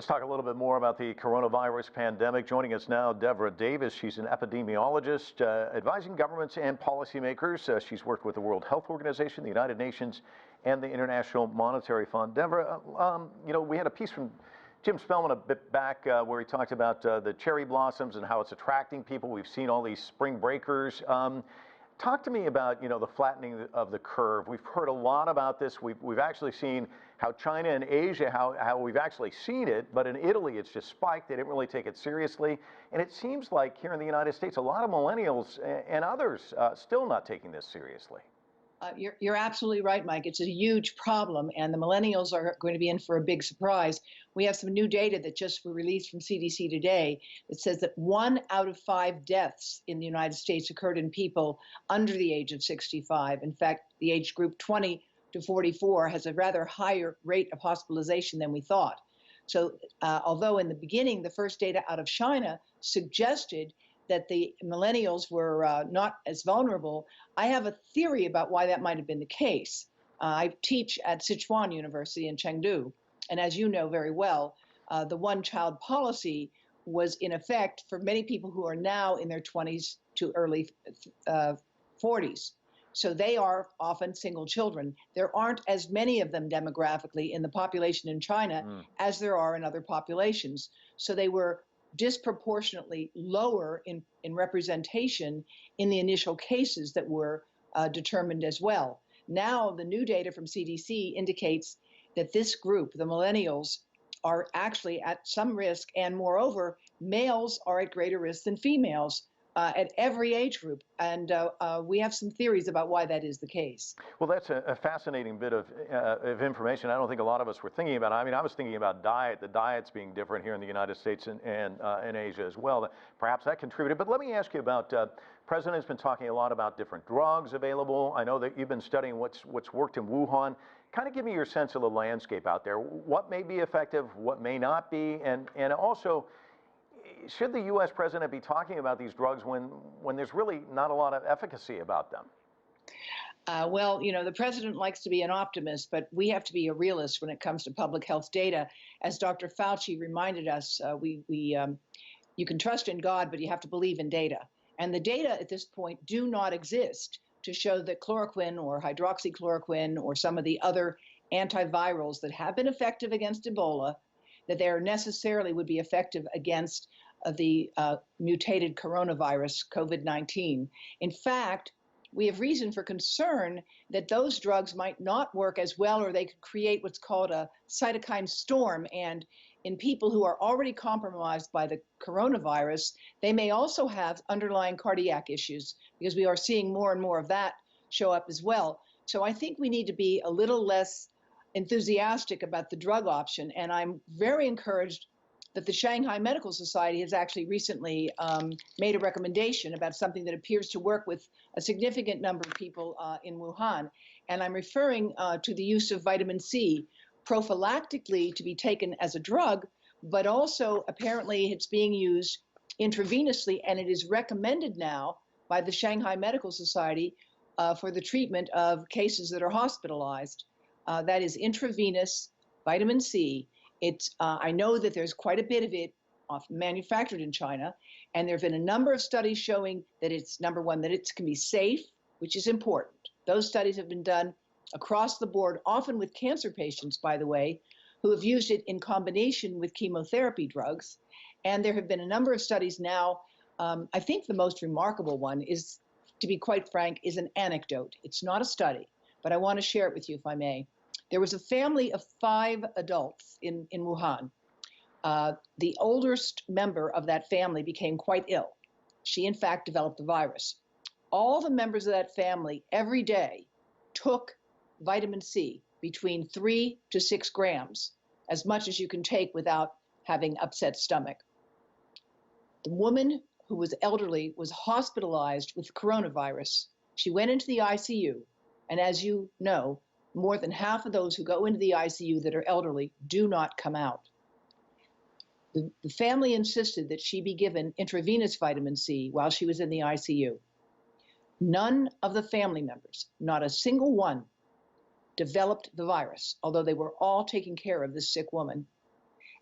Let's talk a little bit more about the coronavirus pandemic. Joining us now, Devra Davis. She's an epidemiologist advising governments and policymakers. She's worked with the World Health Organization, the United Nations, and the International Monetary Fund. Devra, we had a piece from Jim Spellman a bit back where he talked about the cherry blossoms and how it's attracting people. We've seen all these spring breakers. Talk to me about, the flattening of the curve. We've heard a lot about this. We've actually seen how China and Asia, how we've actually seen it, but in Italy it's just spiked. They didn't really take it seriously. And it seems like here in the United States, a lot of millennials and others still not taking this seriously. You're absolutely right, Mike. It's a huge problem, and the millennials are going to be in for a big surprise. We have some new data that just were released from CDC today that says that 1 out of 5 deaths in the United States occurred in people under the age of 65. In fact, the age group 20 to 44 has a rather higher rate of hospitalization than we thought. So although in the beginning, the first data out of China suggested that the millennials were not as vulnerable, I have a theory about why that might have been the case. I teach at Sichuan University in Chengdu, and as you know very well, the one-child policy was in effect for many people who are now in their 20s to early 40s. So they are often single children. There aren't as many of them demographically in the population in China as there are in other populations. So they were disproportionately lower in representation in the initial cases that were determined as well. Now, the new data from CDC indicates that this group, the millennials, are actually at some risk, and moreover, males are at greater risk than females at every age group. And we have some theories about why that is the case. Well, that's a fascinating bit of information. I don't think a lot of us were thinking about. I mean, I was thinking about the diets being different here in the United States and in Asia as well. Perhaps that contributed. But let me ask you about, the President's been talking a lot about different drugs available. I know that you've been studying what's worked in Wuhan. Kind of give me your sense of the landscape out there. What may be effective, what may not be, and also, should the U.S. president be talking about these drugs when there's really not a lot of efficacy about them? Well, the president likes to be an optimist, but we have to be a realist when it comes to public health data. As Dr. Fauci reminded us, you can trust in God, but you have to believe in data. And the data at this point do not exist to show that chloroquine or hydroxychloroquine or some of the other antivirals that have been effective against Ebola, that they necessarily would be effective against the mutated coronavirus, COVID-19. In fact, we have reason for concern that those drugs might not work as well, or they could create what's called a cytokine storm. And in people who are already compromised by the coronavirus, they may also have underlying cardiac issues, because we are seeing more and more of that show up as well. So I think we need to be a little less enthusiastic about the drug option, and I'm very encouraged that the Shanghai Medical Society has actually recently made a recommendation about something that appears to work with a significant number of people in Wuhan. And I'm referring to the use of vitamin C prophylactically to be taken as a drug, but also apparently it's being used intravenously, and it is recommended now by the Shanghai Medical Society for the treatment of cases that are hospitalized. That is intravenous vitamin C. I know that there's quite a bit of it manufactured in China, and there have been a number of studies showing that it's, number one, that it can be safe, which is important. Those studies have been done across the board, often with cancer patients, by the way, who have used it in combination with chemotherapy drugs. And there have been a number of studies now. I think the most remarkable one is, to be quite frank, is an anecdote. It's not a study, but I want to share it with you if I may. There was a family of 5 adults in Wuhan. The oldest member of that family became quite ill. She, in fact, developed the virus. All the members of that family every day took vitamin C, between 3 to 6 grams, as much as you can take without having upset stomach. The woman who was elderly was hospitalized with coronavirus. She went into the ICU, and as you know, more than half of those who go into the ICU that are elderly do not come out. The family insisted that she be given intravenous vitamin C while she was in the ICU. None of the family members, not a single one, developed the virus, although they were all taking care of this sick woman.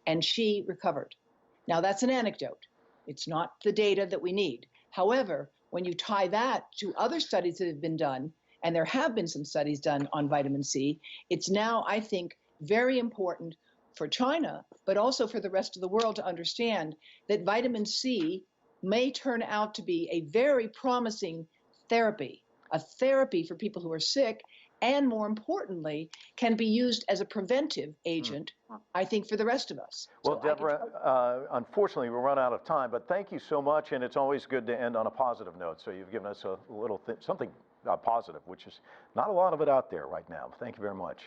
and she recovered. Now, that's an anecdote. It's not the data that we need. However, when you tie that to other studies that have been done, and there have been some studies done on vitamin C, it's now, I think, very important for China, but also for the rest of the world to understand that vitamin C may turn out to be a very promising therapy, a therapy for people who are sick, and more importantly, can be used as a preventive agent, I think, for the rest of us. Well, So Devra, unfortunately, we'll run out of time, but thank you so much, and it's always good to end on a positive note. So you've given us a little something positive, which is not a lot of it out there right now. Thank you very much.